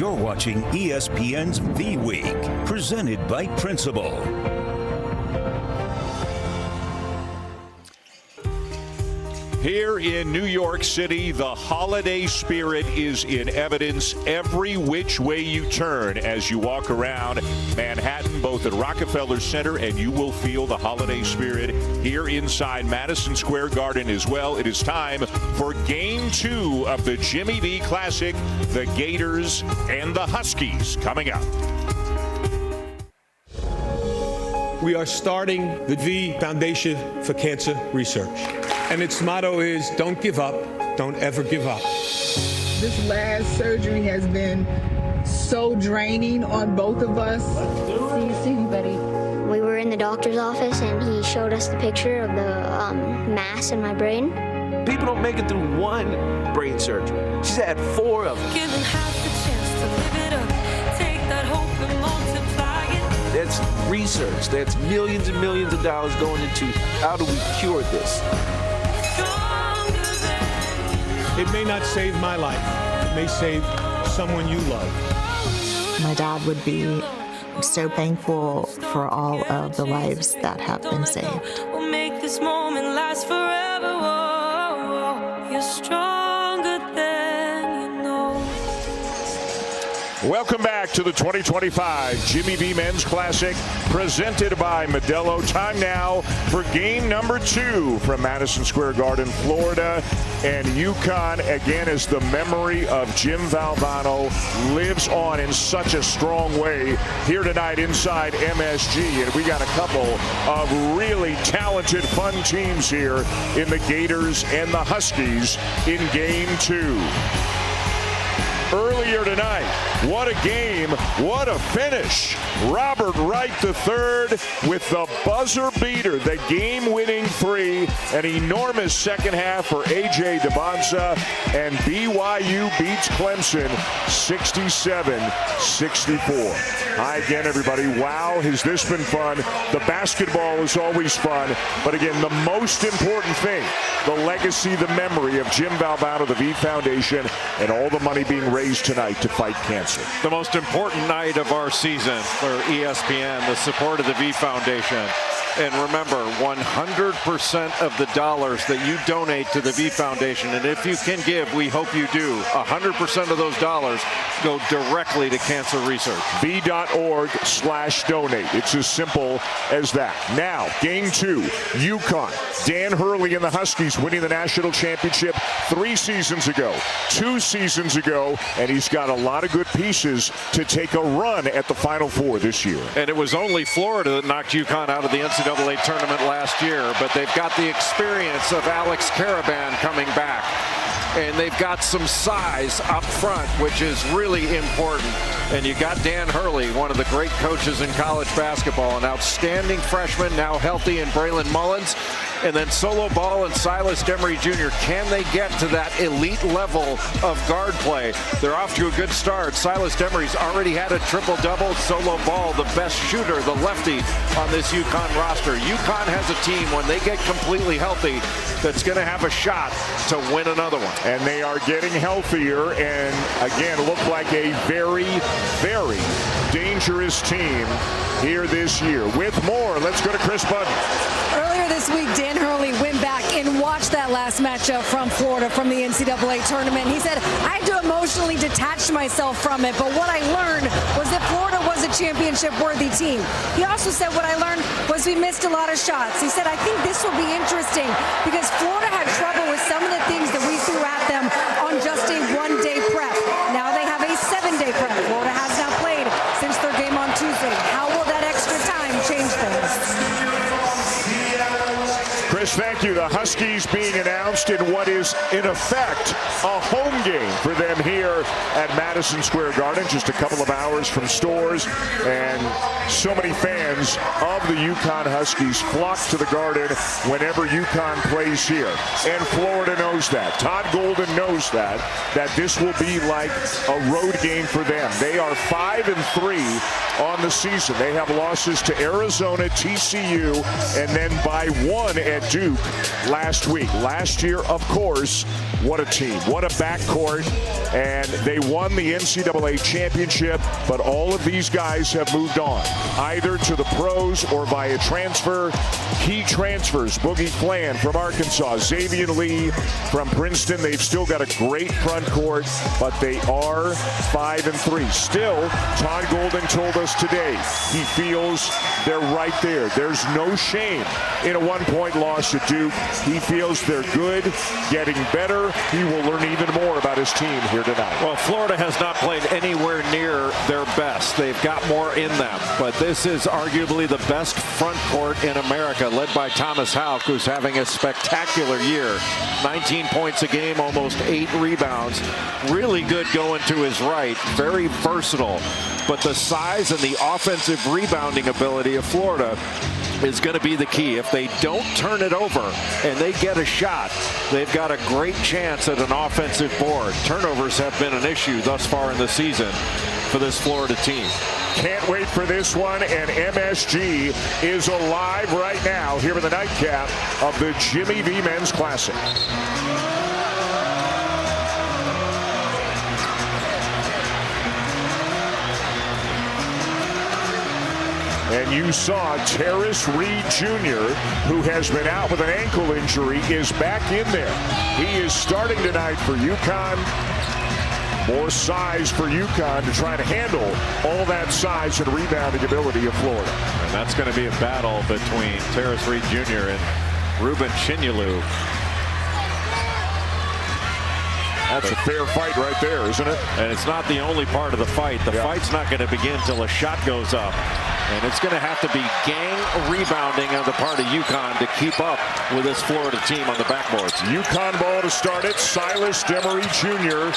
You're watching ESPN's V-Week, presented by Principal. Here in New York City, the holiday spirit is in evidence every which way you turn as you walk around Manhattan, both at Rockefeller Center, and you will feel the holiday spirit here inside Madison Square Garden as well. It is time for Game 2 of the Jimmy V Classic, the Gators and the Huskies, coming up. We are starting the V Foundation for Cancer Research. And its motto is, don't give up, don't ever give up. This last surgery has been so draining on both of us. See you soon, buddy. We were in the doctor's office and he showed us the picture of the mass in my brain. People don't make it through one brain surgery. She's had 4 of them. Given half the chance to live it up, take that hope and multiply it. That's research. That's millions and millions of dollars going into how do we cure this. It may not save my life. It may save someone you love. My dad would be so thankful for all of the lives that have been saved. We'll make this moment last forever. Whoa, you're stronger than you know. Welcome back to the 2025 Jimmy V Men's Classic, presented by Modelo. Time now for game number 2 from Madison Square Garden, Florida and UConn. Again, as the memory of Jim Valvano lives on in such a strong way here tonight inside MSG. And we got a couple of really talented, fun teams here in the Gators and the Huskies in game 2. Earlier tonight, what a game, what a finish. Robert Wright III with the buzzer beater, the game-winning 3, an enormous second half for A.J. Debonsa, and BYU beats Clemson 67-64. Hi again, everybody. Wow, has this been fun. The basketball is always fun, but again, the most important thing, the legacy, the memory of Jim Valvano, the V Foundation, and all the money being raised tonight to fight cancer. The most important night of our season for ESPN, the support of the V Foundation. And remember, 100% of the dollars that you donate to the V Foundation, and if you can give, we hope you do, 100% of those dollars go directly to cancer research. V.org/donate. It's as simple as that. Now, game 2, UConn. Dan Hurley and the Huskies winning the national championship 3 seasons ago, 2 seasons ago, and he's got a lot of good pieces to take a run at the Final Four this year. And it was only Florida that knocked UConn out of the NCAA tournament last year, but they've got the experience of Alex Caravan coming back. And they've got some size up front, which is really important. And you got Dan Hurley, one of the great coaches in college basketball, an outstanding freshman, now healthy, in Braylon Mullins. And then Solo Ball and Silas Demery Jr., can they get to that elite level of guard play? They're off to a good start. Silas Demery's already had a triple-double. Solo Ball, the best shooter, the lefty on this UConn roster. UConn has a team, when they get completely healthy, that's going to have a shot to win another one. And they are getting healthier and, again, look like a very, very dangerous team here this year. With more, let's go to Chris Budden. Earlier this week, Dan Hurley went back and watched that last matchup from Florida from the NCAA tournament. He said, I had to emotionally detach myself from it, but what I learned was that Florida was a championship-worthy team. He also said what I learned was we missed a lot of shots. He said, I think this will be interesting because Florida had trouble with some of the things that we threw at them on just a 1-day prep. Now they have a 7-day prep. Florida has not played since their game on Tuesday. How will that extra time change things? Chris, thank you. The Huskies being announced in what is, in effect, a home game for them here at Madison Square Garden, just a couple of hours from Stores. And so many fans of the UConn Huskies flock to the Garden whenever UConn plays here. And Florida knows that. Todd Golden knows that this will be like a road game for them. They are 5-3 on the season. They have losses to Arizona, TCU, and then by 1 at Duke last week. Last year, of course, what a team, what a backcourt, and and they won the NCAA championship, but all of these guys have moved on, either to the pros or via transfer. Key transfers: Boogie Flan from Arkansas, Xavier Lee from Princeton. They've still got a great front court, but they are 5-3. Still, Todd Golden told us today he feels they're right there. There's no shame in a one-point loss to Duke. He feels they're good, getting better. He will learn even more about his team here tonight. Well, Florida has not played anywhere near their best. They've got more in them, but this is arguably the best front court in America, led by Thomas Houck, who's having a spectacular year. 19 points a game, almost 8 rebounds. Really good going to his right, very versatile. But the size and the offensive rebounding ability of Florida is going to be the key. If they don't turn it over and they get a shot, they've got a great chance at an offensive board. Turnovers have been an issue thus far in the season for this Florida team. Can't wait for this one, and MSG is alive right now here in the nightcap of the Jimmy V Men's Classic. And you saw Terrace Reed Jr., who has been out with an ankle injury, is back in there. He is starting tonight for UConn. More size for UConn to try to handle all that size and rebounding ability of Florida. And that's going to be a battle between Terrace Reed Jr. and Ruben Chinyelu. That's a fair fight right there, isn't it? And it's not the only part of the fight. The fight's not going to begin till a shot goes up. And it's going to have to be gang rebounding on the part of UConn to keep up with this Florida team on the backboards. UConn ball to start it. Silas Demery Jr.